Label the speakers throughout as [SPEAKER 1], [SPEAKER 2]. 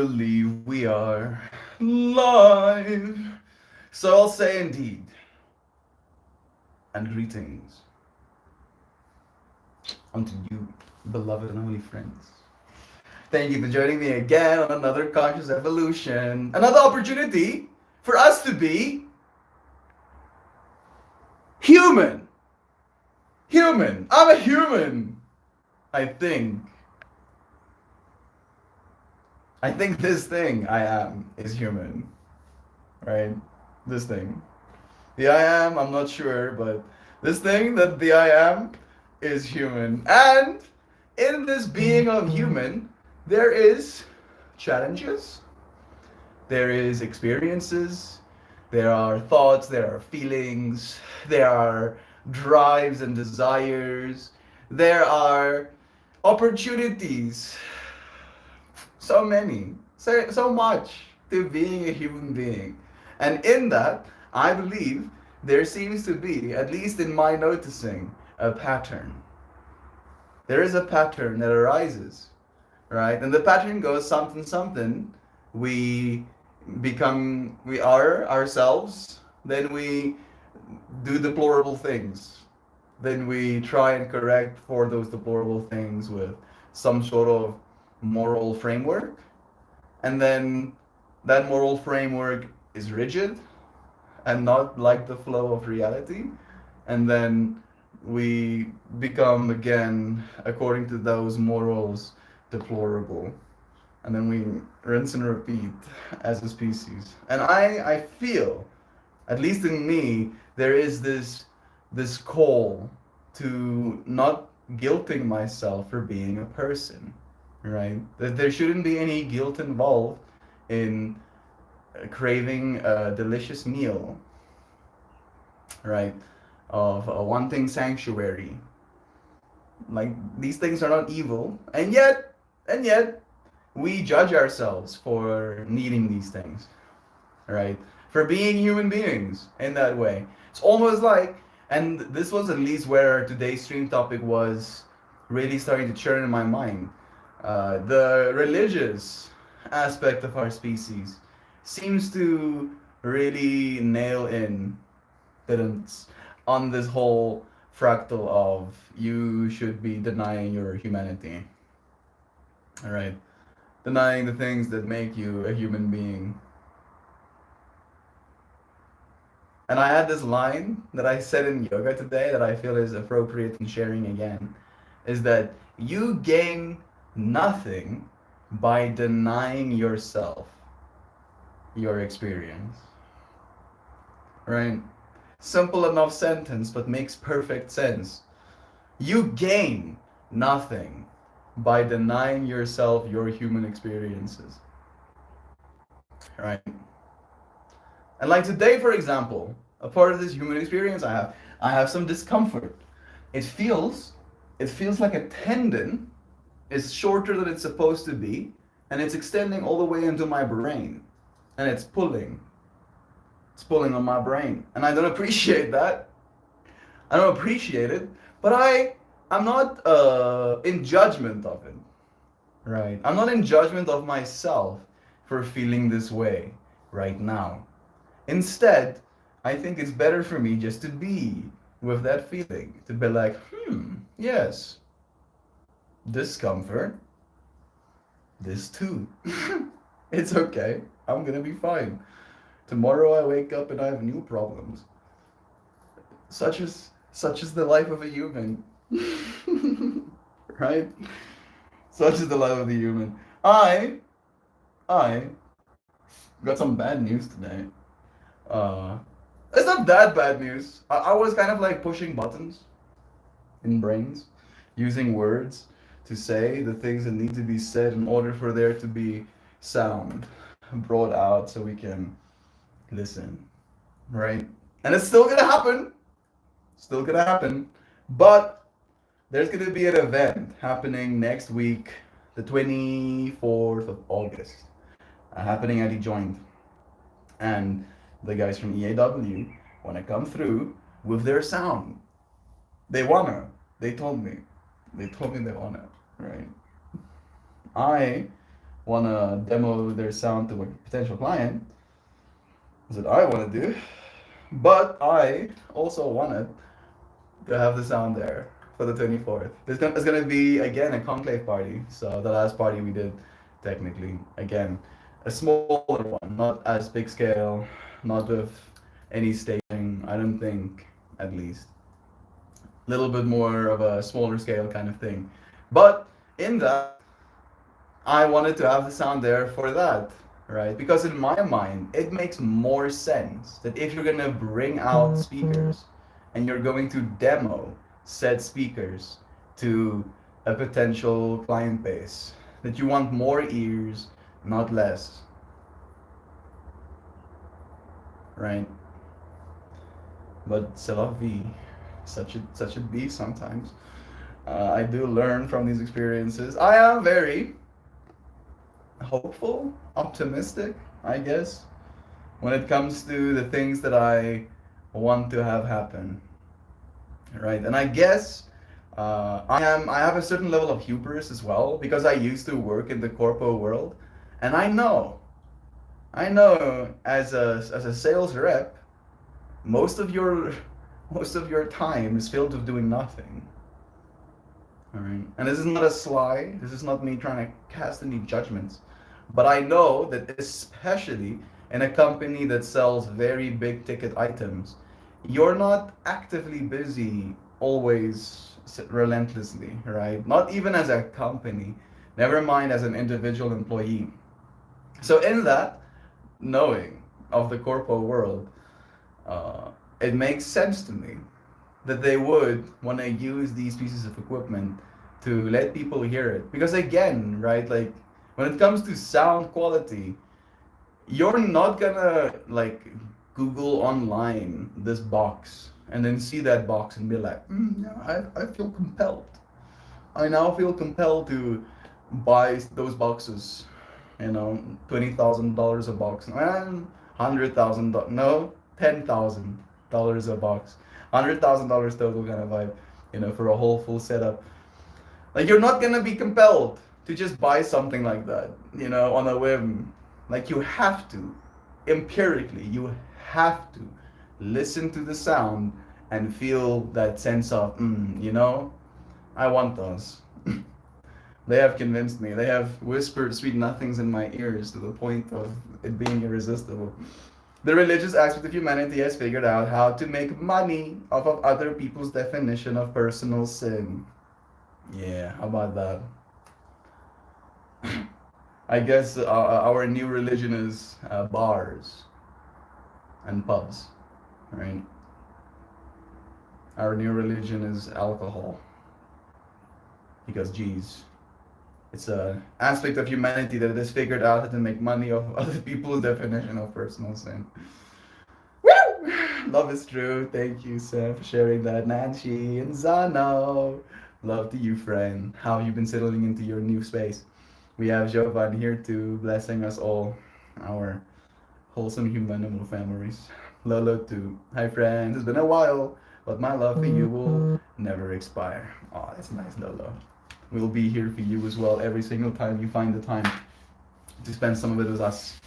[SPEAKER 1] believe we are live. So I'll say indeed, and greetings unto you, beloved and holy friends. Thank you for joining me again on another conscious evolution, another opportunity for us to be human. Human. I'm a human. I think. I think this thing I am is human. Right? This thing. The I am, I'm not sure, but this thing that the I am is human. And in this being of human, there is challenges, there is experiences, there are thoughts, there are feelings, there are drives and desires, there are opportunities. So many, so much to being a human being. And in that, I believe there seems to be, at least in my noticing, a pattern. There is a pattern that arises, right? And the pattern goes something, something. We we are ourselves, then we do deplorable things. Then we try and correct for those deplorable things with some sort of moral framework. And then that moral framework is rigid and not like the flow of reality. And then we become again, according to those morals, deplorable. And then we rinse and repeat as a species. And I feel, at least in me, there is this call to not guilting myself for being a person, right? That there shouldn't be any guilt involved in craving a delicious meal, right? Of wanting sanctuary. Like these things are not evil, and yet, we judge ourselves for needing these things, right? For being human beings in that way. It's almost like, and this was at least where today's stream topic was really starting to churn in my mind. The religious aspect of our species seems to really nail in didn't on this whole fractal of you should be denying your humanity. All right, denying the things that make you a human being. And I had this line that I said in yoga today that I feel is appropriate in sharing again, is that you gain nothing by denying yourself your experience. Right? Simple enough sentence, but makes perfect sense. You gain nothing by denying yourself your human experiences. Right? And like today, for example, a part of this human experience I have some discomfort. It feels it feels like a tendon is shorter than it's supposed to be, and it's extending all the way into my brain. And it's pulling. It's pulling on my brain. And I don't appreciate that. I don't appreciate it, but I'm not in judgment of it. Right? I'm not in judgment of myself for feeling this way right now. Instead, I think it's better for me just to be with that feeling. To be like, yes, discomfort, this too. It's okay. I'm gonna be fine. Tomorrow I wake up and I have new problems. Such is the life of a human. Right? Such is the life of the human. I got some bad news today. Uh, it's not that bad news. I was kind of like pushing buttons in brains, using words to say the things that need to be said in order for there to be sound brought out so we can listen, right? And it's still gonna happen. Still gonna happen. But there's gonna be an event happening next week, the 24th of August, happening at the Joint. And the guys from EAW want to come through with their sound. They wanna. They told me. They told me they wanna. Right. I wanna demo their sound to a potential client. That's what I wanna do. But I also wanted to have the sound there for the 24th. It's gonna be again a conclave party. So the last party we did, technically, again, a smaller one, not as big scale, not with any staging. I don't think, at least, a little bit more of a smaller scale kind of thing. But in that, I wanted to have the sound there for that, right? Because in my mind, it makes more sense that if you're gonna bring out speakers and you're going to demo said speakers to a potential client base, that you want more ears, not less, right? But c'est la vie, such a beast sometimes. I do learn from these experiences. I am very hopeful, optimistic, I guess, when it comes to the things that I want to have happen, right? And I guess I have a certain level of hubris as well because I used to work in the corpo world, and I know as a sales rep, most of your most of your time is filled with doing nothing. All right, and this is not a sly. This is not me trying to cast any judgments, but I know that especially in a company that sells very big ticket items, you're not actively busy always relentlessly, right? Not even as a company, never mind as an individual employee. So in that knowing of the corpo world, uh, it makes sense to me that they would want to use these pieces of equipment to let people hear it. Because again, right, like when it comes to sound quality, you're not gonna like Google online this box and then see that box and be like, yeah, I feel compelled. I now feel compelled to buy those boxes, $20,000 a box, and $100,000, no, $10,000 a box, $100,000 total kind of vibe, for a whole full setup. Like you're not gonna be compelled to just buy something like that, on a whim. Like you have to, empirically, you have to listen to the sound and feel that sense of, I want those. They have convinced me. They have whispered sweet nothings in my ears to the point of it being irresistible. The religious aspect of humanity has figured out how to make money off of other people's definition of personal sin. Yeah, how about that? I guess our new religion is bars and pubs, right? Our new religion is alcohol. Because, geez, it's a aspect of humanity that has figured out how to make money off other people's definition of personal sin. Woo! Love is true. Thank you, Sam, for sharing that. Nancy and Zano. Love to you, friend. How have you been settling into your new space? We have Jovan here too, blessing us all, our wholesome human families. Lolo too. Hi, friends. It's been a while, but my love for you will never expire. Oh, that's nice, Lolo. We'll be here for you as well every single time you find the time to spend some of it with us.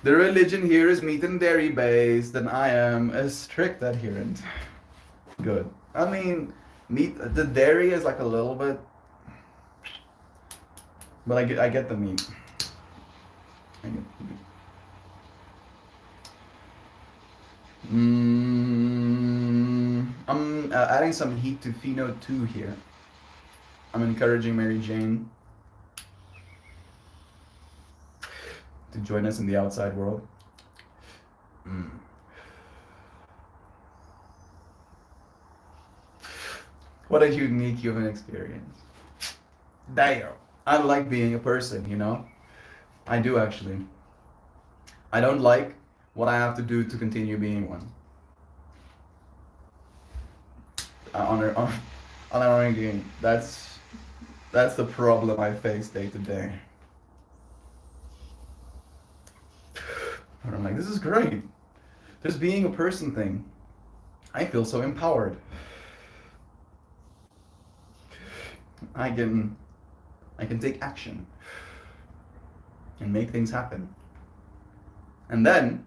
[SPEAKER 1] The religion here is meat and dairy based, and I am a strict adherent. Good. I mean, the dairy is like a little bit, but I get the meat. I get the meat. I'm adding some heat to Pheno 2 here. I'm encouraging Mary Jane to join us in the outside world. What a unique human experience. Damn. I like being a person, I do actually. I don't like what I have to do to continue being one. Honoring game. That's the problem I face day to day. And I'm like, this is great. This being a person thing. I feel so empowered. I can take action. and make things happen. And then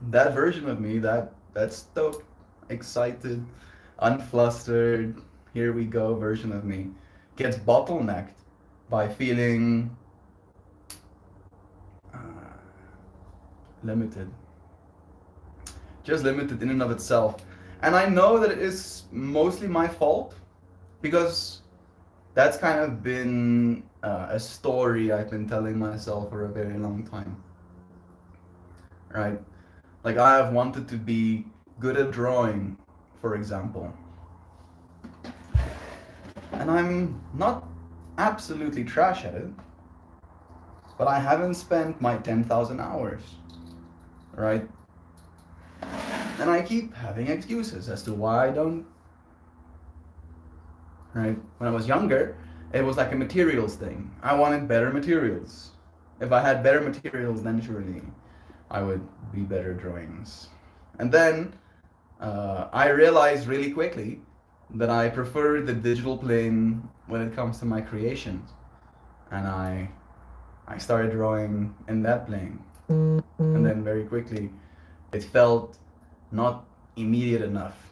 [SPEAKER 1] that version of me, that stoked, excited, unflustered, here we go version of me, gets bottlenecked by feeling limited. Just limited in and of itself. And I know that it is mostly my fault, because that's kind of been a story I've been telling myself for a very long time. Right? Like, I have wanted to be good at drawing, for example. And I'm not absolutely trash at it, but I haven't spent my 10,000 hours. Right? And I keep having excuses as to why I don't. Right? When I was younger, it was like a materials thing. I wanted better materials. If I had better materials, then surely I would be better drawings. And then I realized really quickly that I prefer the digital plane when it comes to my creations. And I started drawing in that plane. And then very quickly, it felt not immediate enough,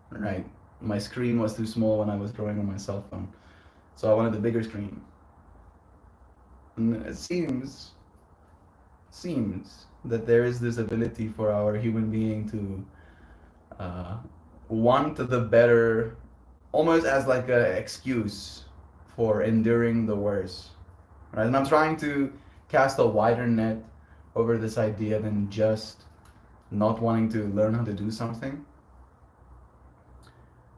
[SPEAKER 1] right? My screen was too small when I was drawing on my cell phone. So I wanted a bigger screen. And it seems that there is this ability for our human being to want the better, almost as like an excuse for enduring the worse, right? And I'm trying to cast a wider net over this idea than just not wanting to learn how to do something.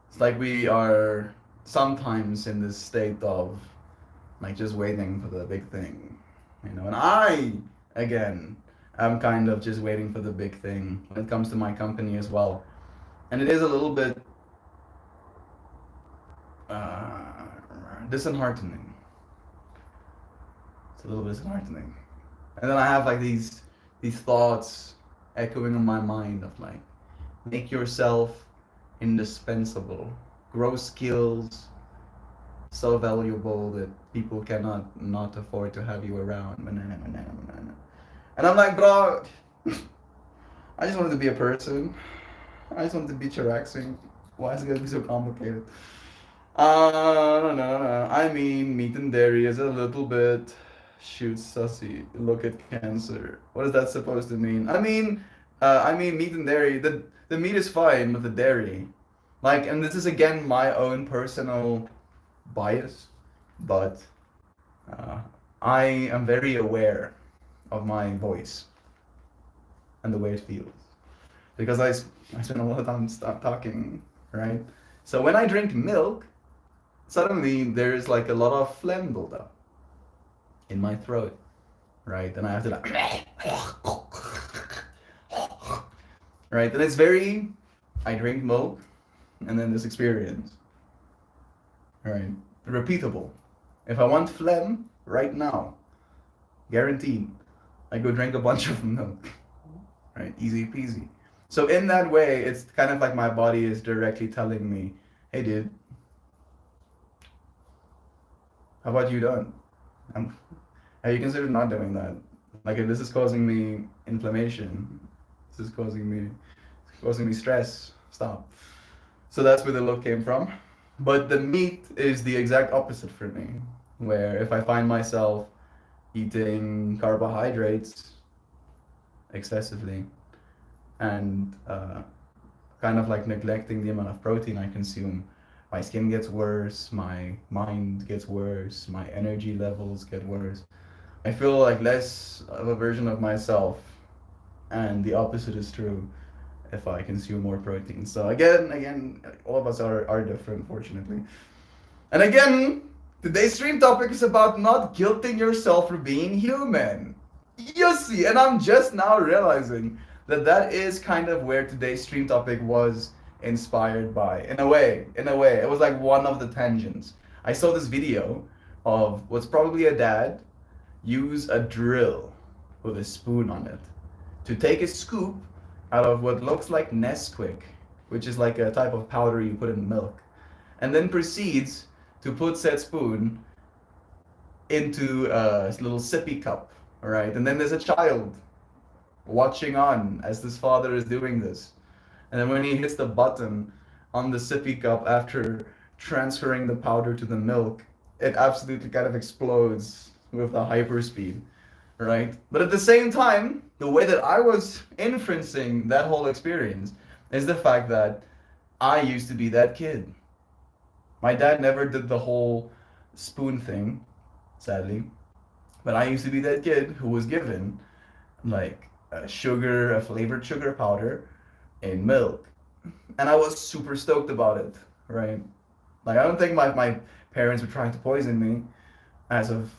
[SPEAKER 1] It's like we are sometimes in this state of like just waiting for the big thing, you know. And I, again, am kind of just waiting for the big thing when it comes to my company as well. And it is a little bit disheartening. It's a little bit disheartening. And then I have like these thoughts echoing in my mind of like, make yourself indispensable, grow skills so valuable that people cannot not afford to have you around. And I'm like, bro, I just wanted to be a person. I just wanted to be chillaxing. Why is it gonna be so complicated? No. I mean, meat and dairy is a little bit. Shoot, sussy. Look at cancer. What is that supposed to mean? I mean, meat and dairy. The meat is fine, but the dairy, like, and this is again my own personal bias, but I am very aware of my voice and the way it feels, because I spend a lot of time talking, right? So when I drink milk, suddenly there's like a lot of phlegm buildup in my throat, right? And I have to like, right? And it's very, I drink milk, and then this experience, right? Repeatable. If I want phlegm right now, guaranteed, I go drink a bunch of milk, right? Easy peasy. So in that way, it's kind of like my body is directly telling me, hey dude, how about you don't? Have you considered not doing that? Like, if this is causing me inflammation, this is causing me stress, stop. So that's where the look came from. But the meat is the exact opposite for me, where if I find myself eating carbohydrates excessively and kind of like neglecting the amount of protein I consume, my skin gets worse, my mind gets worse, my energy levels get worse. I feel like less of a version of myself, and the opposite is true if I consume more protein. So again, all of us are different, fortunately. And again, today's stream topic is about not guilting yourself for being human. You see, and I'm just now realizing that that is kind of where today's stream topic was inspired by. In a way, it was like one of the tangents. I saw this video of what's probably a dad use a drill with a spoon on it to take a scoop out of what looks like Nesquik, which is like a type of powder you put in milk, and then proceeds to put said spoon into a little sippy cup, all right? And then there's a child watching on as this father is doing this. And then when he hits the button on the sippy cup after transferring the powder to the milk, it absolutely kind of explodes with the hyperspeed, right? But at the same time, the way that I was inferencing that whole experience is the fact that I used to be that kid. My dad never did the whole spoon thing, sadly, but I used to be that kid who was given like a flavored sugar powder in milk. And I was super stoked about it, right? Like I don't think my parents were trying to poison me as of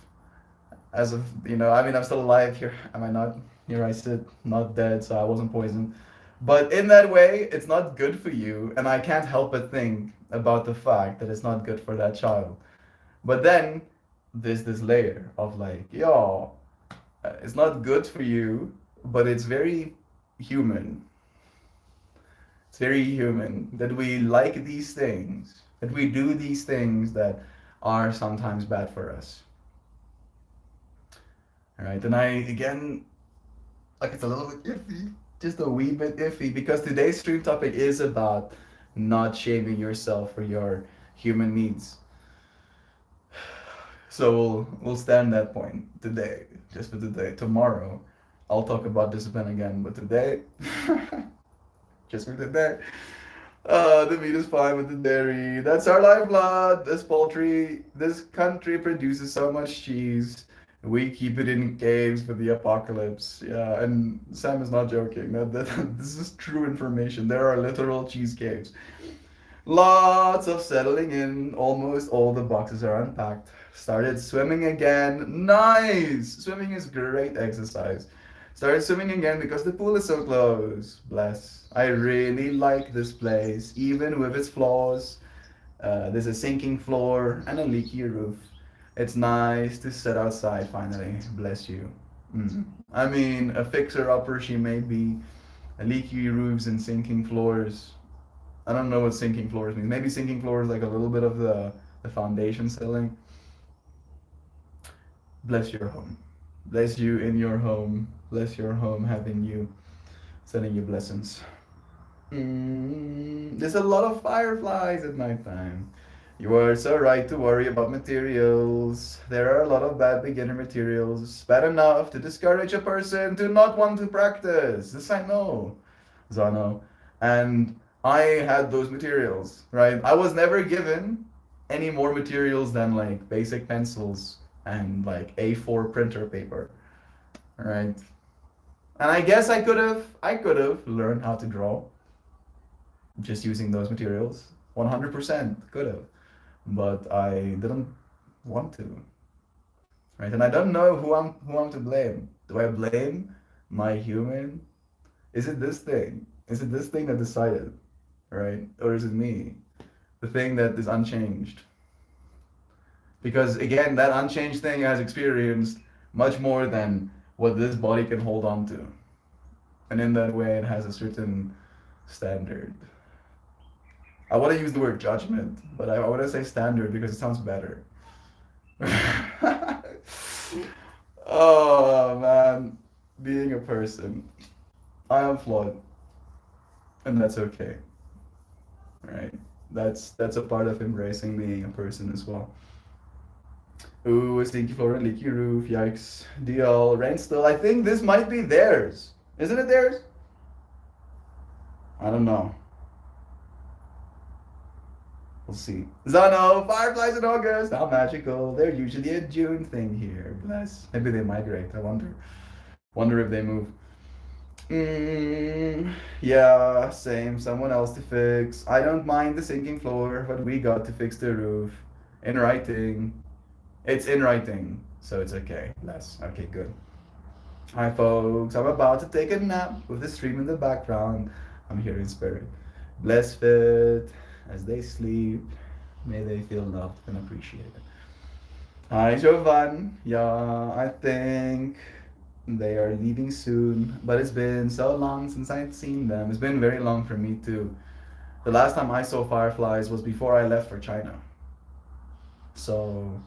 [SPEAKER 1] I mean I'm still alive here. Am I not? Here I sit, not dead, so I wasn't poisoned. But in that way, it's not good for you, and I can't help but think about the fact that it's not good for that child. But then there's this layer of like, yo, it's not good for you, but it's very human. It's very human that we like these things, that we do these things that are sometimes bad for us. All right, and I again, like it's a little bit iffy, just a wee bit iffy, because today's stream topic is about not shaming yourself for your human needs. So we'll stand that point today, just for today. Tomorrow, I'll talk about discipline again, but today, just for today. The meat is fine with the dairy. That's our lifeblood. This poultry, this country produces so much cheese. We keep it in caves for the apocalypse. Yeah, and Sam is not joking. This is true information. There are literal cheese caves. Lots of settling in. Almost all the boxes are unpacked. Started swimming again. Nice! Swimming is great exercise. Started swimming again because the pool is so close. Bless. I really like this place, even with its flaws. There's a sinking floor and a leaky roof. It's nice to sit outside finally. Bless you. I mean, a fixer-upper she may be. Leaky roofs and sinking floors. I don't know what sinking floors mean. Maybe sinking floors like a little bit of the foundation settling. Bless your home. Bless you in your home. Bless your home having you. Sending you blessings. There's a lot of fireflies at nighttime. You are so right to worry about materials. There are a lot of bad beginner materials. Bad enough to discourage a person to not want to practice. This I know, Zano. And I had those materials, right? I was never given any more materials than like basic pencils and like A4 printer paper, right? And I guess I could have learned how to draw just using those materials. 100% could have. But I didn't want to. Right? And I don't know who I'm to blame. Do I blame my human? Is it this thing? Is it this thing that decided? Right? Or is it me? The thing that is unchanged. Because again, that unchanged thing has experienced much more than what this body can hold on to. And in that way, it has a certain standard. I want to use the word judgment, but I want to say standard because it sounds better. Oh man, being a person. I am flawed, and that's okay. Right? That's a part of embracing being a person as well. Ooh, a stinky floor and leaky roof. Yikes. DL, rain still. I think this might be theirs. Isn't it theirs? I don't know. We'll see. Zano, fireflies in August. How magical. They're usually a June thing here. Bless. Maybe they migrate. I wonder. Wonder if they move. Yeah, same. Someone else to fix. I don't mind the sinking floor, but we got to fix the roof. In writing. It's in writing, so it's okay. Bless. Okay, good. Hi, folks. I'm about to take a nap with the stream in the background. I'm here in spirit. Bless fit as they sleep. May they feel loved and appreciated. Hi, Jovan. Yeah, I think they are leaving soon, but it's been so long since I've seen them. It's been very long for me too. The last time I saw fireflies was before I left for China. So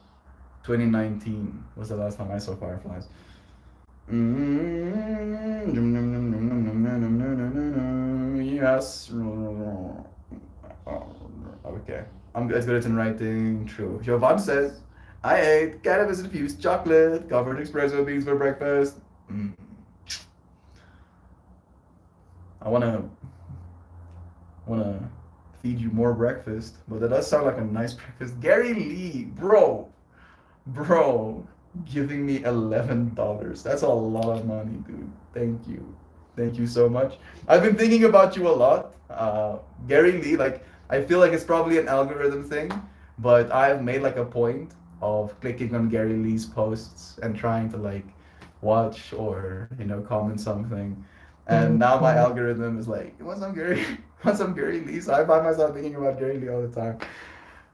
[SPEAKER 1] 2019 was the last time I saw fireflies. Yes. Okay. I'm as good at in writing. True. Jovan says, I ate cannabis infused chocolate covered espresso beans for breakfast. Mm. I wanna feed you more breakfast, but that does sound like a nice breakfast. Gary Lee, bro, giving me $11. That's a lot of money, dude. Thank you so much. I've been thinking about you a lot, Gary Lee. Like, I feel like it's probably an algorithm thing, but I've made like a point of clicking on Gary Lee's posts and trying to like watch or comment something. And now my algorithm is like, you want some Gary, want some Gary Lee? So I find myself thinking about Gary Lee all the time.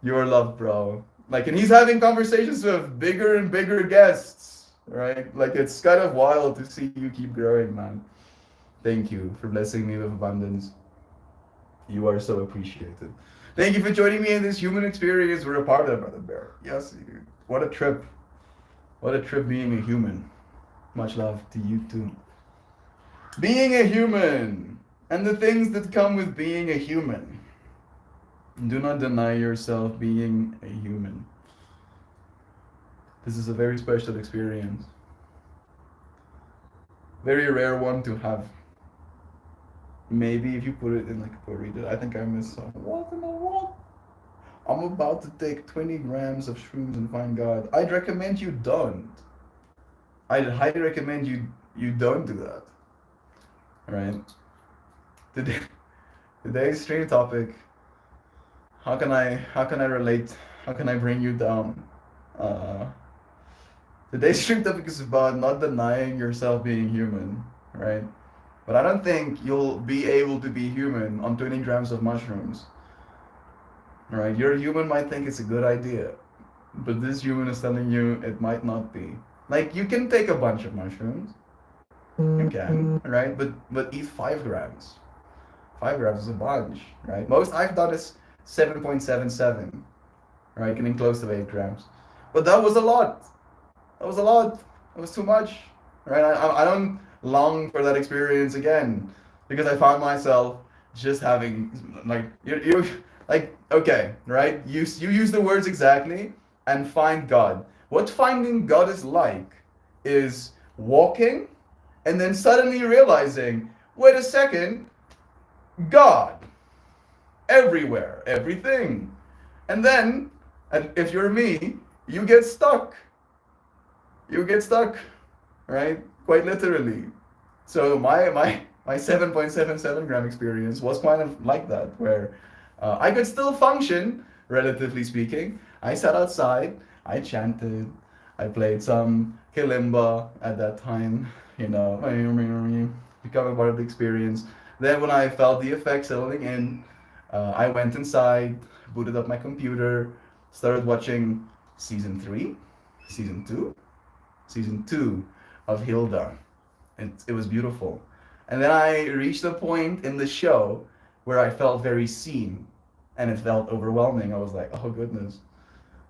[SPEAKER 1] You're loved, bro. Like, and he's having conversations with bigger and bigger guests, right? Like, it's kind of wild to see you keep growing, man. Thank you for blessing me with abundance. You are so appreciated. Thank you for joining me in this human experience. We're a part of, Brother Bear. Yes, dude. What a trip. What a trip being a human. Much love to you too. Being a human and the things that come with being a human. Do not deny yourself being a human. This is a very special experience. Very rare one to have. Maybe if you put it in like a burrito, I think I missed some. What in the world? I'm about to take 20 grams of shrooms and find God. I'd recommend you don't. I'd highly recommend you don't do that. Alright? Today's stream topic. How can I relate? How can I bring you down? Today's stream topic is about not denying yourself being human, right? But I don't think you'll be able to be human on 20 grams of mushrooms. Right? Your human might think it's a good idea, but this human is telling you it might not be. Like, you can take a bunch of mushrooms. You can, right? But eat 5 grams. 5 grams is a bunch, right? Most I've done is 7.77, right? Getting close to 8 grams. But that was a lot. That was a lot. It was too much, right? I don't long for that experience again because I found myself just having like you like okay, right? You use the words exactly and find God. What finding God is like is walking and then suddenly realizing, wait a second, God everywhere, everything. And then, and if you're me, you get stuck. You get stuck, right? Quite literally. So my 7.77 gram experience was kind of like that, where I could still function, relatively speaking. I sat outside, I chanted, I played some kalimba at that time, becoming part of the experience. Then when I felt the effects settling in, I went inside, booted up my computer, started watching season 3, season 2, season 2 of Hilda. It was beautiful. And then I reached a point in the show where I felt very seen and it felt overwhelming. I was like, oh goodness,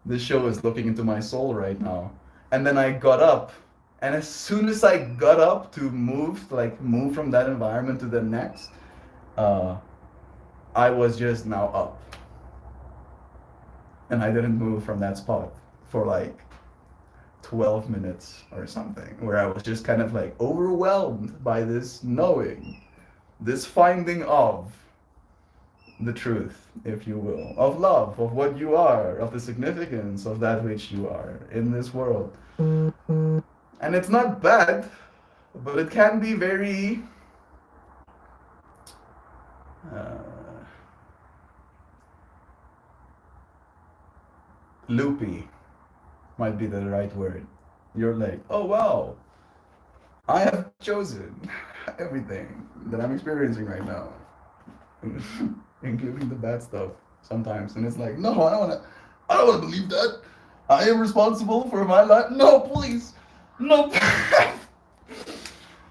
[SPEAKER 1] this show is looking into my soul right now. And then I got up, and as soon as I got up to move from that environment to the next, I was just now up. And I didn't move from that spot for like 12 minutes or something, where I was just kind of like overwhelmed by this knowing, this finding of the truth, if you will, of love, of what you are, of the significance of that which you are in this world. And it's not bad, but it can be very loopy, might be the right word. You're like, oh wow, I have chosen everything that I'm experiencing right now, including the bad stuff sometimes. And it's like, no, I don't wanna believe that. I am responsible for my life. No, please, no.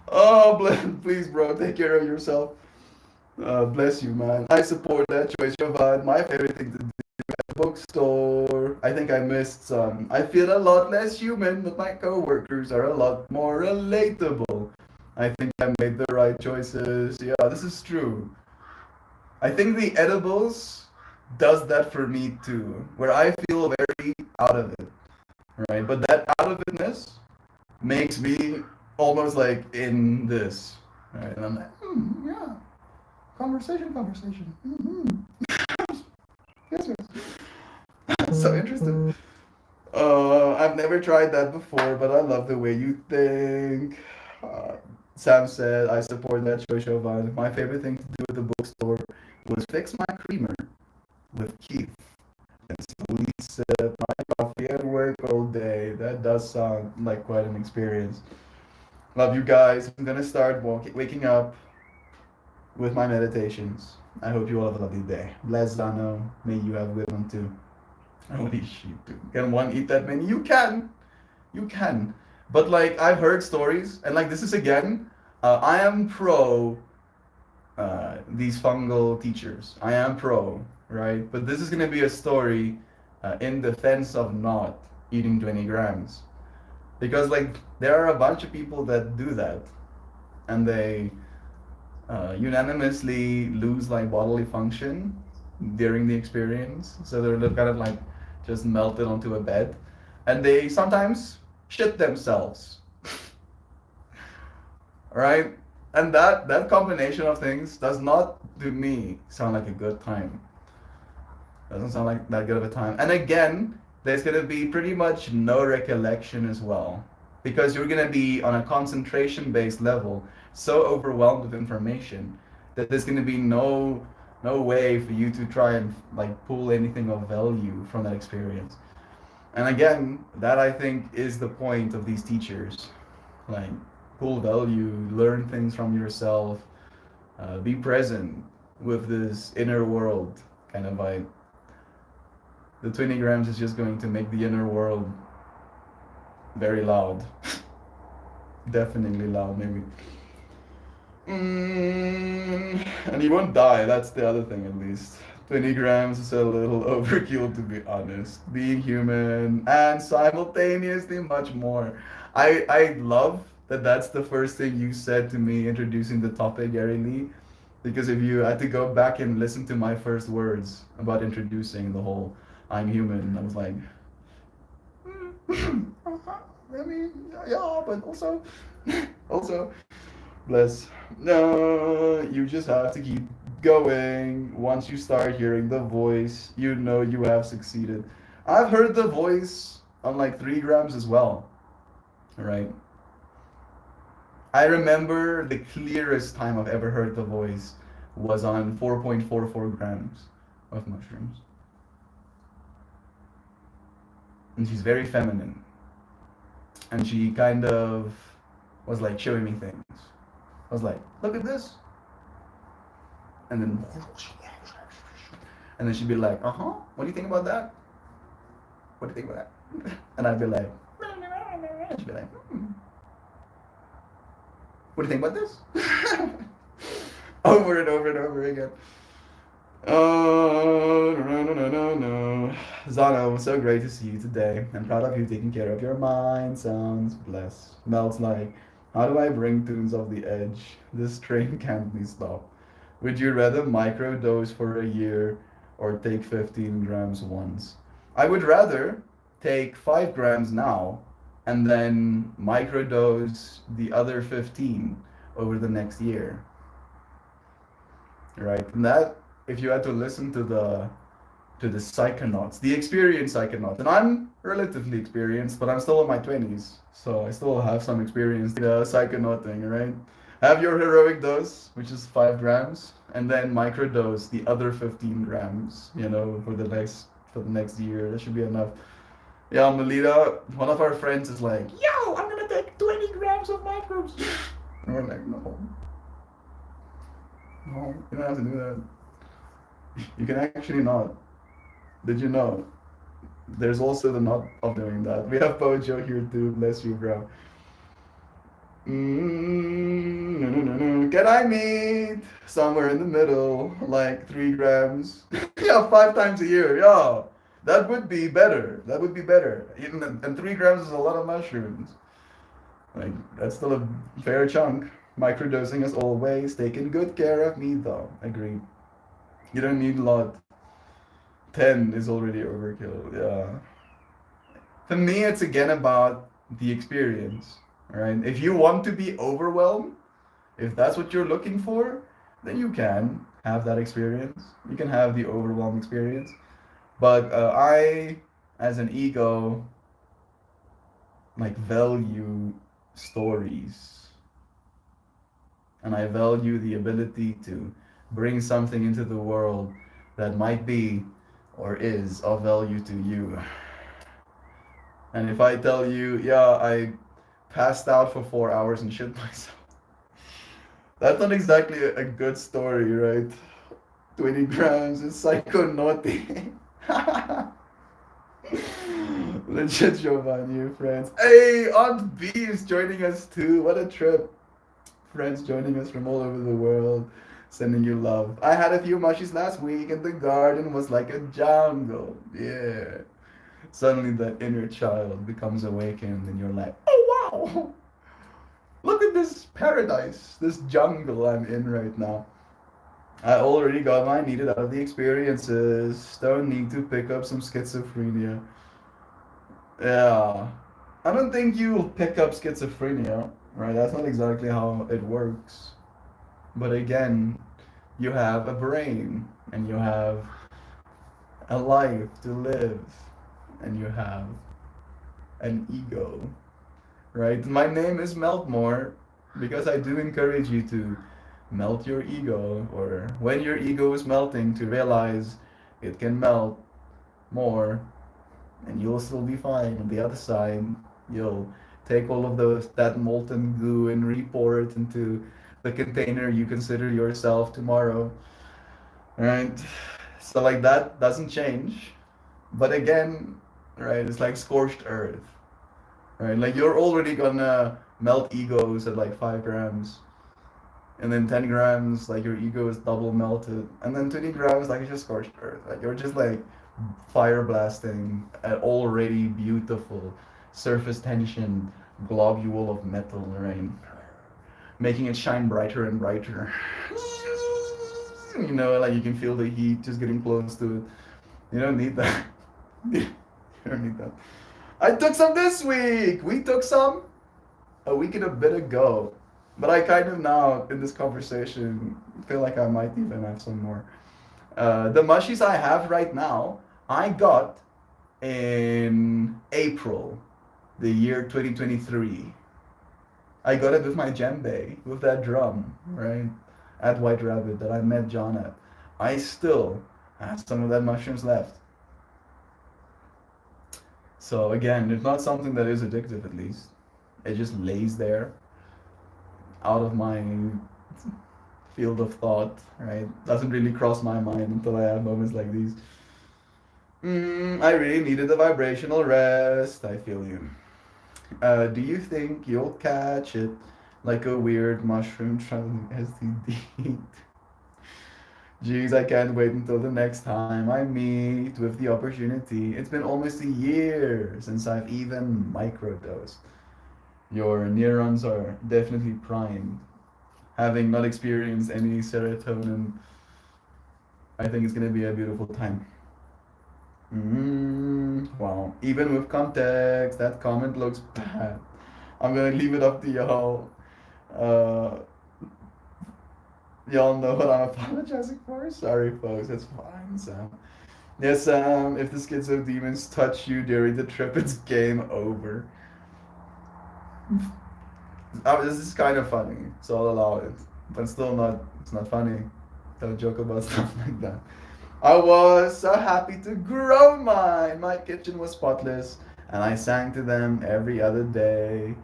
[SPEAKER 1] Oh, please, bro, take care of yourself. Bless you, man. I support that choice, Jovan. My favorite thing to do bookstore. I think I missed some. I feel a lot less human, but my coworkers are a lot more relatable. I think I made the right choices. Yeah, this is true. I think the edibles does that for me too, where I feel very out of it, right? But that out of itness makes me almost like in this, right? And I'm like, yeah, conversation. Yes, yes. So interesting. I've never tried that before, but I love the way you think. Uh, Sam said, I support that choice, Jovan. My favorite thing to do at the bookstore was fix my creamer with Keith and slowly sip my coffee and work all day. That does sound like quite an experience. Love you guys. I'm gonna start waking up with my meditations. I hope you all have a lovely day. Bless Zano. May you have a good one too. Holy shit, dude. Can one eat that many? You can. You can. But like I've heard stories, and like this is again, I am pro these fungal teachers. I am pro, right? But this is gonna be a story in defense of not eating 20 grams, because like there are a bunch of people that do that, and they unanimously lose like bodily function during the experience. So they're kind of like just melted onto a bed, and they sometimes shit themselves, right? And that combination of things does not, to me, sound like a good time. Doesn't sound like that good of a time. And again, there's gonna be pretty much no recollection as well, because you're gonna be on a concentration-based level, so overwhelmed with information that there's gonna be no way for you to try and like pull anything of value from that experience. And again, that I think is the point of these teachers. Like, pull value, learn things from yourself, be present with this inner world kind of vibe. The 20 grams is just going to make the inner world very loud. Definitely loud, maybe. And you won't die, that's the other thing at least. 20 grams is a little overkill, to be honest. Being human and simultaneously much more. I love that that's the first thing you said to me introducing the topic, Gary Lee. Because if you had to go back and listen to my first words about introducing the whole I'm human, I was like, I mean, yeah, but also, also, bless. No, you just have to keep going. Once you start hearing the voice, you know you have succeeded. I've heard the voice on like 3 grams as well, right? I remember the clearest time I've ever heard the voice was on 4.44 grams of mushrooms. And she's very feminine. And she kind of was like showing me things. I was like, look at this. And then she'd be like, what do you think about that? What do you think about that? And I'd be like, she'd be like, what do you think about this? Over and over and over again. Oh, no. Zano, so great to see you today. I'm proud of you taking care of your mind. Sounds blessed. Mel's like, how do I bring tunes off the edge? This train can't be stopped. Would you rather microdose for a year or take 15 grams once? I would rather take 5 grams now and then microdose the other 15 over the next year. Right? And that, if you had to listen to the psychonauts, the experienced psychonauts, and I'm relatively experienced, but I'm still in my 20s, so I still have some experience in the psychonauting, right? Have your heroic dose, which is 5 grams, and then microdose the other 15 grams, for the next year. That should be enough. Yeah, Melita, one of our friends is like, yo, I'm gonna take 20 grams of microbes. And we're like, no, you don't have to do that. You can actually not. Did you know? There's also the not of doing that. We have Bojo here too. Bless you, bro. No. Can I meet somewhere in the middle, like 3 grams? Yeah, 5 times a year. Yeah. That would be better. That would be better. And 3 grams is a lot of mushrooms. Like, that's still a fair chunk. Microdosing as always. Taking good care of me, though. Agreed. You don't need a lot. 10 is already overkill. Yeah. For me, it's again about the experience, right? If you want to be overwhelmed, if that's what you're looking for, then you can have that experience. You can have the overwhelmed experience. But I, as an ego, like value stories, and I value the ability to bring something into the world that might be or is of value to you. And if I tell you, yeah, I passed out for 4 hours and shit myself, that's not exactly a good story, right? 20 grams is psycho naughty. Legit, Giovanni, friends. Hey, Aunt B is joining us too. What a trip. Friends joining us from all over the world, sending you love. I had a few mushies last week and the garden was like a jungle. Yeah. Suddenly that inner child becomes awakened and you're like, oh wow, look at this paradise, this jungle I'm in right now. I already got what I needed out of the experiences. Don't need to pick up some schizophrenia. Yeah. I don't think you'll pick up schizophrenia, right? That's not exactly how it works. But again, you have a brain and you have a life to live and you have an ego, right? My name is Meltmore because I do encourage you to melt your ego, or when your ego is melting, to realize it can melt more and you'll still be fine. On the other side, you'll take all of that molten goo and re-pour it into the container you consider yourself tomorrow. Right? So like that doesn't change. But again, right, it's like scorched earth. Right? Like you're already gonna melt egos at like 5 grams. And then 10 grams, like your ego is double melted. And then 20 grams, like it's just scorched earth. Like you're just like fire blasting an already beautiful surface tension globule of metal, right? Making it shine brighter and brighter. You know, like you can feel the heat just getting close to it. You don't need that. You don't need that. I took some this week. We took some a week and a bit ago. But I kind of now, in this conversation, feel like I might even have some more. The mushies I have right now, I got in April, the year 2023. I got it with my djembe, with that drum, right? At White Rabbit that I met John at. I still have some of that mushrooms left. So again, it's not something that is addictive, at least. It just lays there out of my field of thought, right? Doesn't really cross my mind until I have moments like these. I really needed a vibrational rest. I feel you. Do you think you'll catch it like a weird mushroom traveling STD? Jeez, I can't wait until the next time I meet with the opportunity. It's been almost a year since I've even microdosed. Your neurons are definitely primed. Having not experienced any serotonin, I think it's gonna be a beautiful time. Wow. Even with context, that comment looks bad. I'm gonna leave it up to y'all. Uh, y'all know what I'm apologizing for? Sorry, folks. It's fine, Sam. Yes, Sam. If the schizo demons touch you during the trip, it's game over. This is kind of funny, so I'll allow it. But still not, it's not funny. Don't joke about stuff like that. I was so happy to grow mine. My kitchen was spotless, and I sang to them every other day.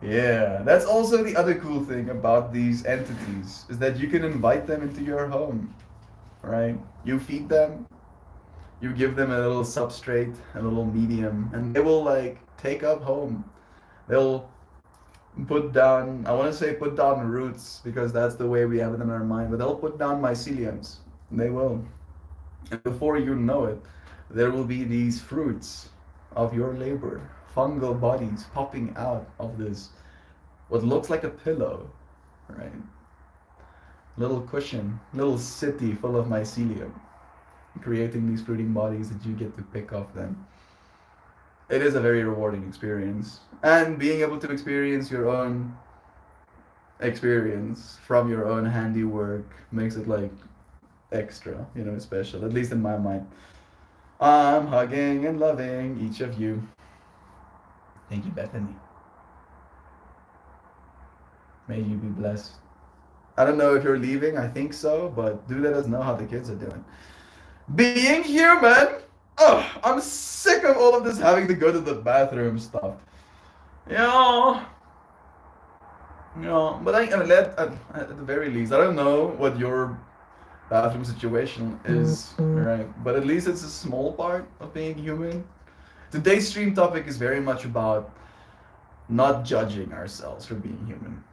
[SPEAKER 1] Yeah, that's also the other cool thing about these entities, is that you can invite them into your home, right? You feed them, you give them a little substrate, a little medium, and they will like take up home. They'll put down, I want to say put down roots because that's the way we have it in our mind, but they'll put down myceliums. They will. And before you know it, there will be these fruits of your labor, fungal bodies popping out of this, what looks like a pillow, right? Little cushion, little city full of mycelium, creating these fruiting bodies that you get to pick off them. It is a very rewarding experience. And being able to experience your own experience from your own handiwork makes it like extra, special, at least in my mind. I'm hugging and loving each of you. Thank you, Bethany. May you be blessed. I don't know if you're leaving, I think so, but do let us know how the kids are doing. Being human! Oh, I'm sick of all of this having to go to the bathroom stuff. Yeah. But I mean, at the very least, I don't know what your bathroom situation is, right? But at least it's a small part of being human. Today's stream topic is very much about not judging ourselves for being human,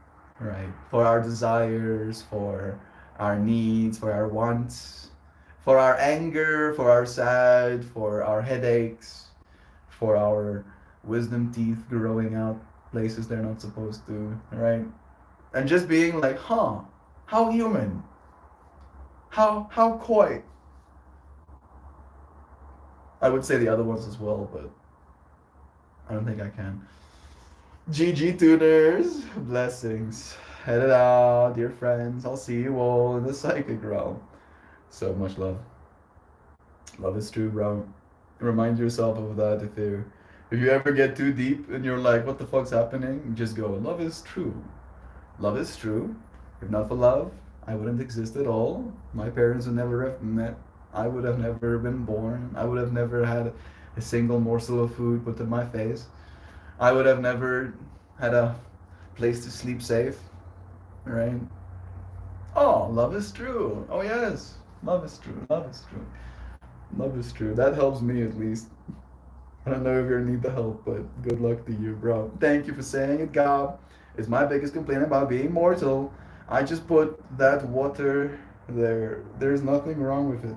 [SPEAKER 1] right? For our desires, for our needs, for our wants, for our anger, for our sad, for our headaches, for our wisdom teeth growing out places they're not supposed to, right? And just being like, how human, how coy. I would say the other ones as well, but I don't think I can. GG tuners, blessings. Headed out, dear friends. I'll see you all in the psychic realm. So much love. Love is true, bro. Remind yourself of that if you ever get too deep and you're like, what the fuck's happening? Just go, love is true. Love is true. If not for love, I wouldn't exist at all. My parents would never have met. I would have never been born. I would have never had a single morsel of food put in my face. I would have never had a place to sleep safe, right? Oh, love is true. Oh, yes. Love is true. Love is true. Love is true. That helps me at least. I don't know if you need the help, but good luck to you, bro. Thank you for saying it, God. It's my biggest complaint about being mortal. I just put that water there. There's nothing wrong with it.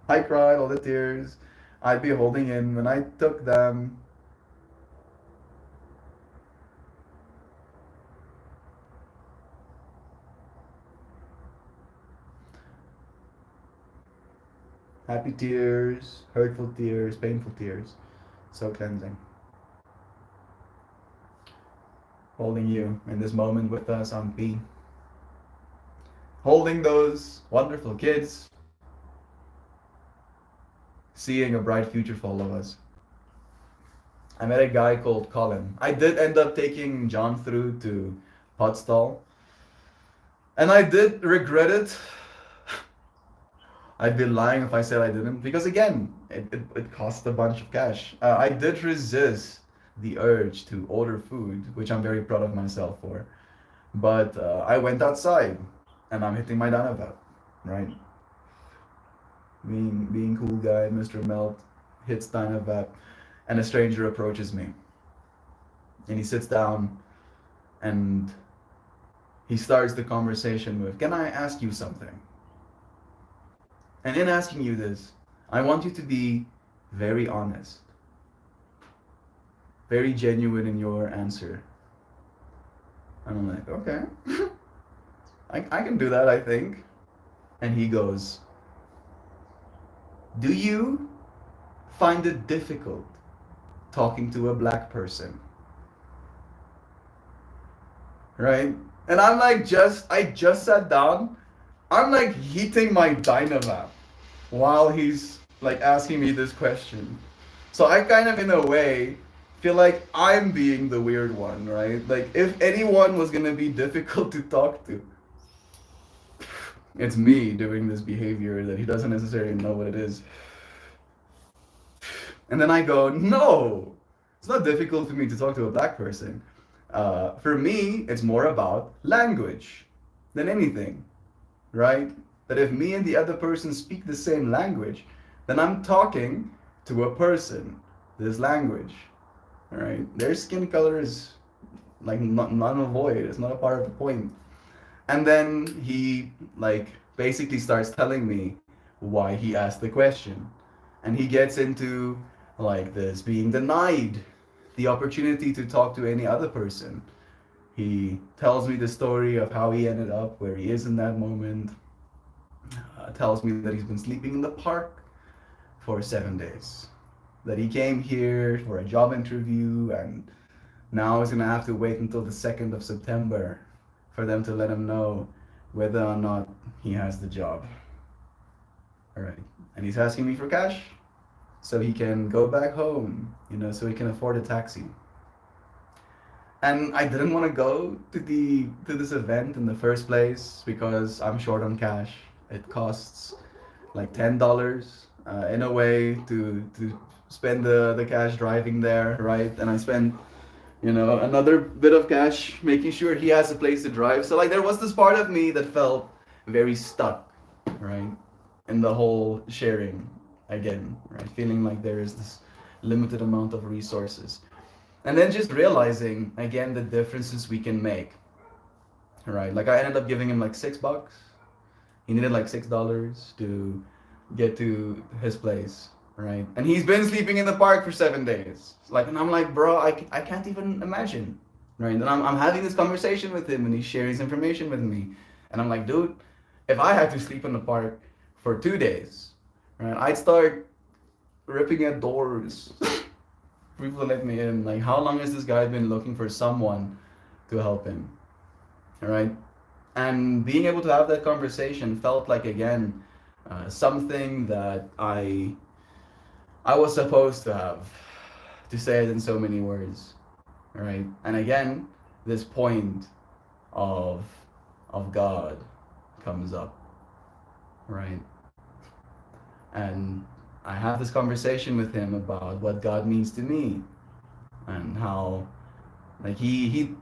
[SPEAKER 1] I cried all the tears I'd be holding in when I took them. Happy tears, hurtful tears, painful tears. So cleansing. Holding you in this moment with us on P. Holding those wonderful kids. Seeing a bright future for all of us. I met a guy called Colin. I did end up taking John through to Potsdal. And I did regret it. I'd be lying if I said I didn't. Because again, it cost a bunch of cash. I did resist the urge to order food, which I'm very proud of myself for. But I went outside and I'm hitting my Danavat, right? Being cool guy, Mr. Melt hits Danavat, and a stranger approaches me. And he sits down and he starts the conversation with, "Can I ask you something?" And in asking you this, I want you to be very honest, very genuine in your answer. And I'm like, okay, I can do that, I think. And he goes, "Do you find it difficult talking to a black person?" Right? And I'm like, I just sat down. I'm like heating my Dynavap while he's like asking me this question. So I kind of, in a way, feel like I'm being the weird one, right? Like, if anyone was gonna be difficult to talk to, it's me doing this behavior that he doesn't necessarily know what it is. And then I go, no, it's not difficult for me to talk to a black person. For me, it's more about language than anything, right? That if me and the other person speak the same language, then I'm talking to a person this language, right? Their skin color is like not a void. It's not a part of the point. And then he like basically starts telling me why he asked the question. And he gets into like this being denied the opportunity to talk to any other person. He tells me the story of how he ended up where he is in that moment. Tells me that he's been sleeping in the park for 7 days. That he came here for a job interview and now he's gonna have to wait until the 2nd of September for them to let him know whether or not he has the job. Alright. And he's asking me for cash so he can go back home, so he can afford a taxi. And I didn't want to go to this event in the first place because I'm short on cash. It costs like $10 in a way to spend the cash driving there, right? And I spend another bit of cash making sure he has a place to drive. So like there was this part of me that felt very stuck, right? In the whole sharing again, right? Feeling like there is this limited amount of resources. And then just realizing again the differences we can make. Right? Like I ended up giving him like $6. He needed like $6 to get to his place. Right? And he's been sleeping in the park for 7 days. Like, and I'm like, bro, I can't even imagine. Right? And I'm having this conversation with him and he shares information with me. And I'm like, dude, if I had to sleep in the park for 2 days, right, I'd start ripping at doors. People let me in. Like, how long has this guy been looking for someone to help him? All right? And being able to have that conversation felt like, again, something that I was supposed to have, to say it in so many words. All right? And again, this point of God comes up. Right? And I have this conversation with him about what God means to me and how like he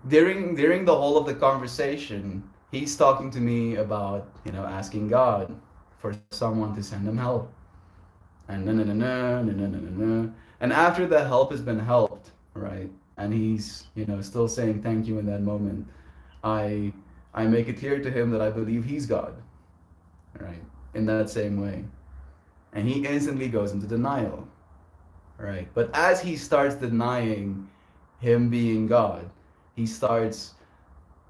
[SPEAKER 1] during the whole of the conversation he's talking to me about asking God for someone to send him help and and after the help has been helped, right, and he's still saying thank you in that moment, I make it clear to him that I believe he's God, right, in that same way. And he instantly goes into denial, right? But as he starts denying him being God, he starts,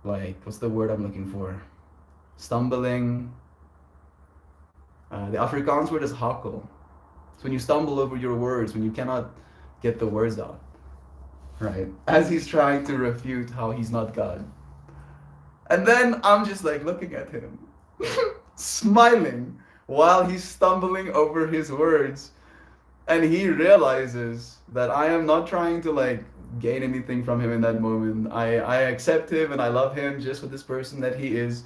[SPEAKER 1] like, what's the word I'm looking for? Stumbling. The Afrikaans word is hakkel. It's when you stumble over your words, when you cannot get the words out, right? As he's trying to refute how he's not God. And then I'm just like looking at him, smiling, while he's stumbling over his words, and he realizes that I am not trying to like gain anything from him in that moment. I accept him and I love him just for this person that he is.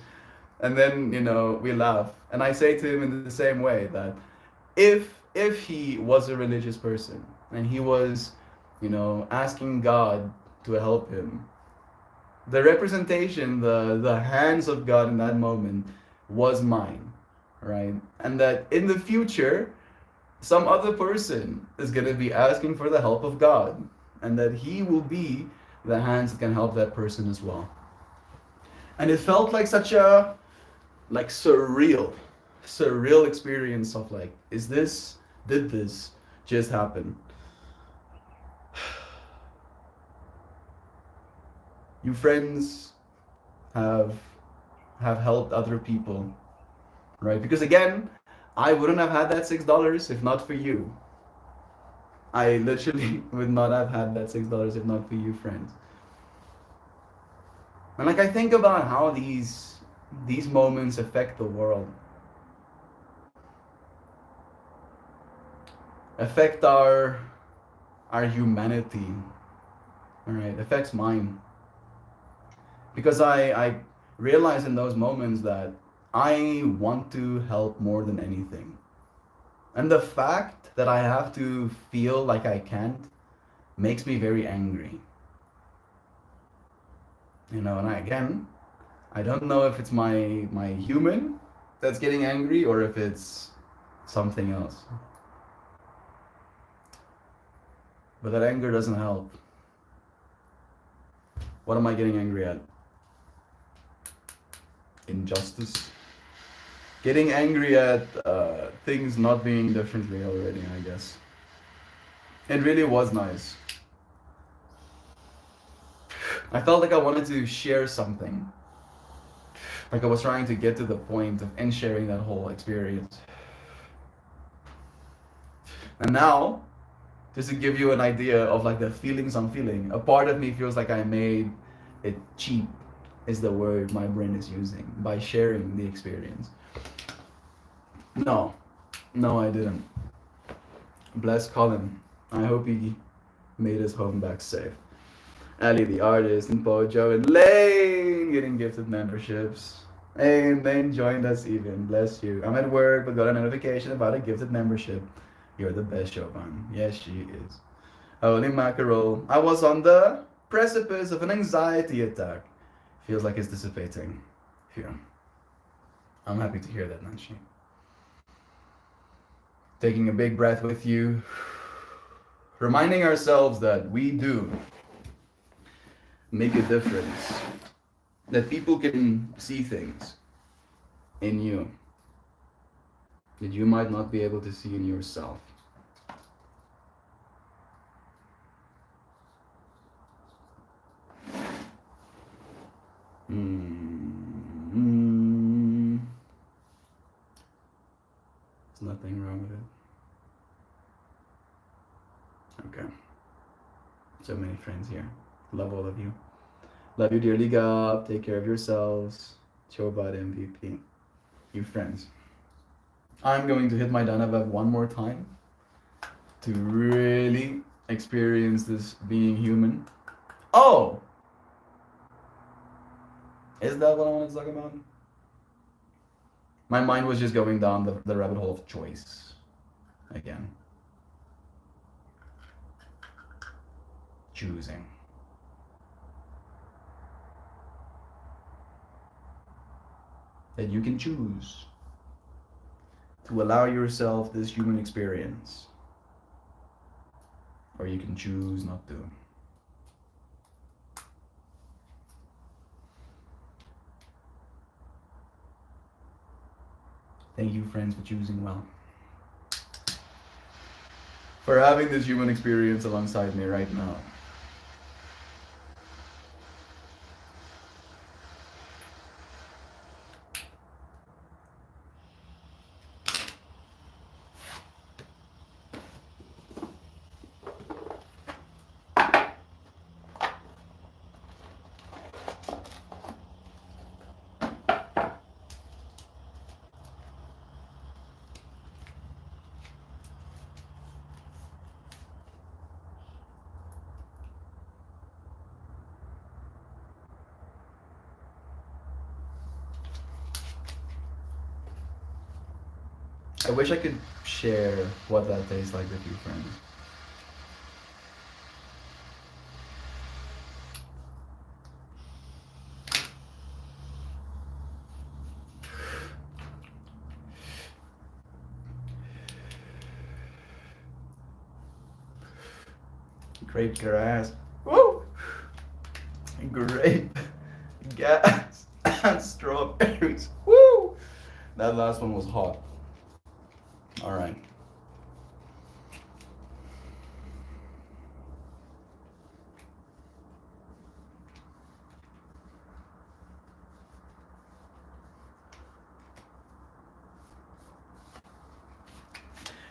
[SPEAKER 1] And then we laugh, and I say to him in the same way that if he was a religious person and he was asking God to help him, the representation, the hands of God in that moment was mine. Right? And that in the future, some other person is going to be asking for the help of God, and that he will be the hands that can help that person as well. And it felt like such a surreal experience of like, did this just happen? You friends have helped other people. Right? Because again, I wouldn't have had that $6 if not for you. I literally would not have had that $6 if not for you, friends. And like I think about how these moments affect the world, affect our humanity. All right, affects mine. Because I realize in those moments that I want to help more than anything. And the fact that I have to feel like I can't makes me very angry. And I don't know if it's my human that's getting angry or if it's something else. But that anger doesn't help. What am I getting angry at? Injustice. Getting angry at things not being differently already, I guess. It really was nice. I felt like I wanted to share something. Like I was trying to get to the point of and sharing that whole experience. And now, just to give you an idea of like the feelings I'm feeling, a part of me feels like I made it cheap, is the word my brain is using, by sharing the experience. No, I didn't. Bless Colin. I hope he made his home back safe. Ali the artist, and Pojo and Lane getting gifted memberships. And Lane joined us even. Bless you. I'm at work but got a notification about a gifted membership. You're the best, Chauvin. Yes, she is. Holy mackerel. I was on the precipice of an anxiety attack. Feels like it's dissipating. Phew. I'm happy to hear that, Nancy. Taking a big breath with you. Reminding ourselves that we do make a difference. That people can see things in you that you might not be able to see in yourself. There's nothing wrong with it. Okay. So many friends here. Love all of you. Love you dearly, God. Take care of yourselves. Chobot MVP. You friends. I'm going to hit my Danavev one more time to really experience this being human. Oh! Is that what I wanted to talk about? My mind was just going down the rabbit hole of choice again. Choosing. That you can choose to allow yourself this human experience, or you can choose not to. Thank you, friends, for choosing well. For having this human experience alongside me right now. I wish I could share what that tastes like with you, friends. Grape grass. Woo! Grape gas and strawberries. Woo! That last one was hot. All right.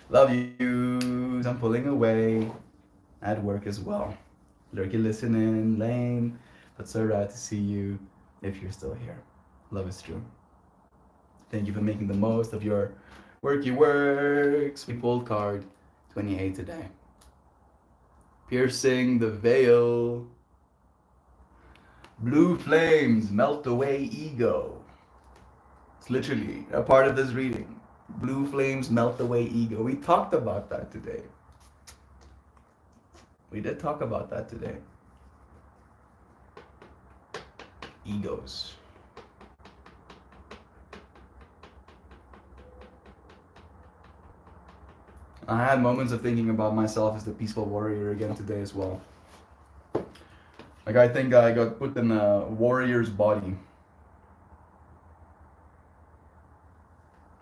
[SPEAKER 1] Love you. I'm pulling away at work as well. Lurky listening, Lane. But so rad to see you if you're still here. Love is true. Thank you for making the most of your worky works. We pulled card 28 today. Piercing the veil. Blue flames melt away ego. It's literally a part of this reading. Blue flames melt away ego. We talked about that today. We did talk about that today. Egos. I had moments of thinking about myself as the peaceful warrior again today as well. Like I think I got put in a warrior's body.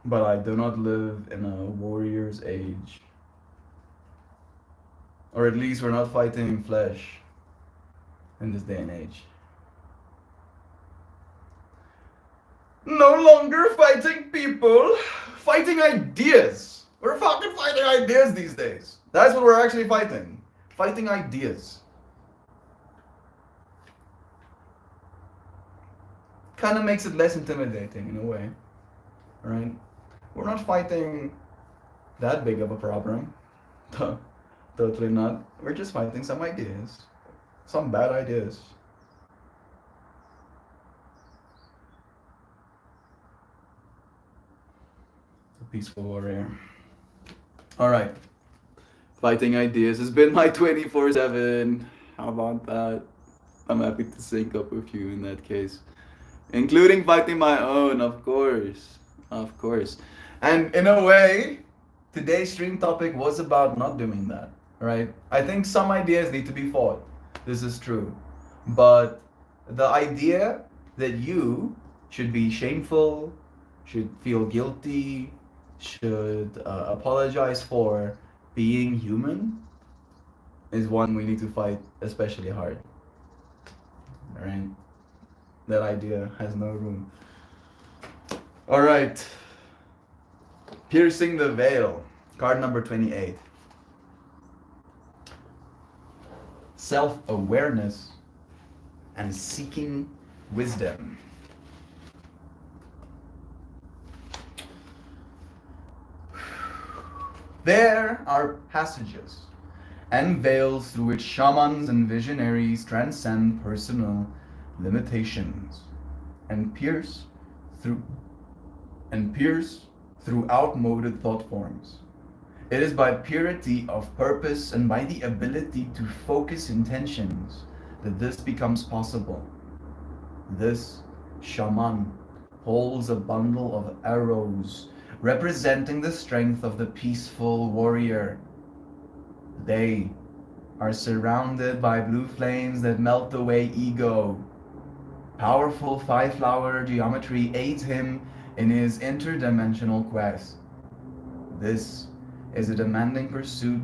[SPEAKER 1] but I do not live in a warrior's age. Or at least we're not fighting flesh in this day and age. No longer fighting people, fighting ideas. We're fucking fighting ideas these days. That's what we're actually fighting. Fighting ideas. Kind of makes it less intimidating in a way, right? We're not fighting that big of a problem. Totally not. We're just fighting some ideas. Some bad ideas. A peaceful warrior. Alright. Fighting ideas has been my 24/7. How about that? I'm happy to sync up with you in that case. Including fighting my own, of course. Of course. And in a way, today's stream topic was about not doing that, right? I think some ideas need to be fought. This is true. But the idea that you should be shameful, should feel guilty, should apologize for being human is one we need to fight especially hard. Right? That idea has no room. Alright. Piercing the Veil. Card number 28. Self-awareness and seeking wisdom. There are passages and veils through which shamans and visionaries transcend personal limitations and pierce through outmoded thought forms. It is by purity of purpose and by the ability to focus intentions that this becomes possible. This shaman holds a bundle of arrows representing the strength of the peaceful warrior. They are surrounded by blue flames that melt away ego. Powerful five-flower geometry aids him in his interdimensional quest. This is a demanding pursuit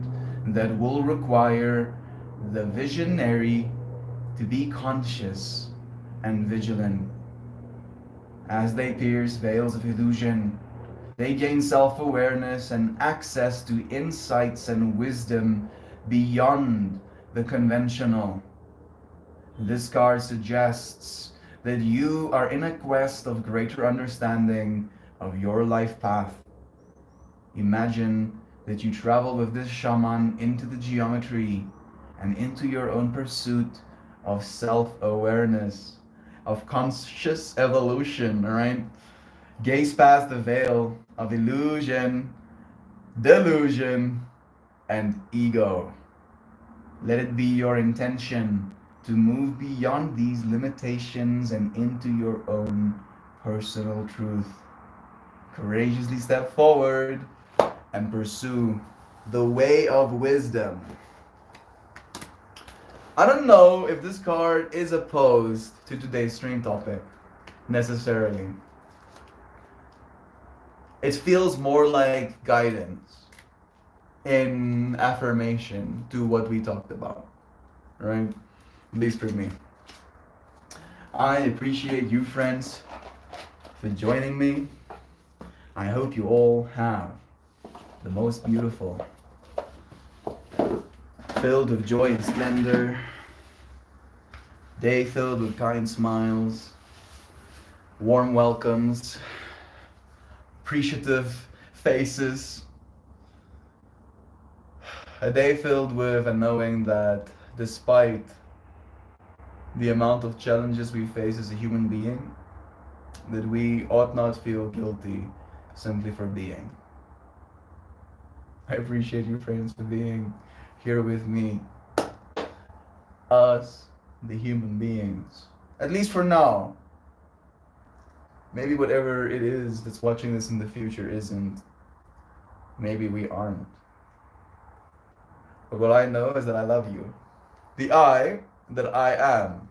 [SPEAKER 1] that will require the visionary to be conscious and vigilant. As they pierce veils of illusion, they gain self-awareness and access to insights and wisdom beyond the conventional. This card suggests that you are in a quest of greater understanding of your life path. Imagine that you travel with this shaman into the geometry and into your own pursuit of self-awareness, of conscious evolution, right? Gaze past the veil of illusion, delusion, and ego. Let it be your intention to move beyond these limitations and into your own personal truth. Courageously step forward and pursue the way of wisdom. I don't know if this card is opposed to today's stream topic necessarily. It feels more like guidance in affirmation to what we talked about, right? At least for me. I appreciate you, friends, for joining me. I hope you all have the most beautiful, filled with joy and splendor, day filled with kind smiles, warm welcomes, appreciative faces, a day filled with a knowing that despite the amount of challenges we face as a human being, that we ought not feel guilty simply for being. I appreciate you, friends, for being here with me. Us, the human beings. At least for now. Maybe whatever it is that's watching this in the future isn't. Maybe we aren't. But what I know is that I love you. The I that I am,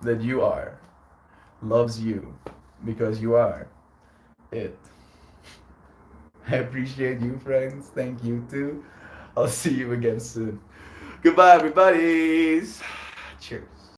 [SPEAKER 1] that you are, loves you because you are it. I appreciate you, friends. Thank you too. I'll see you again soon. Goodbye, everybody. Cheers.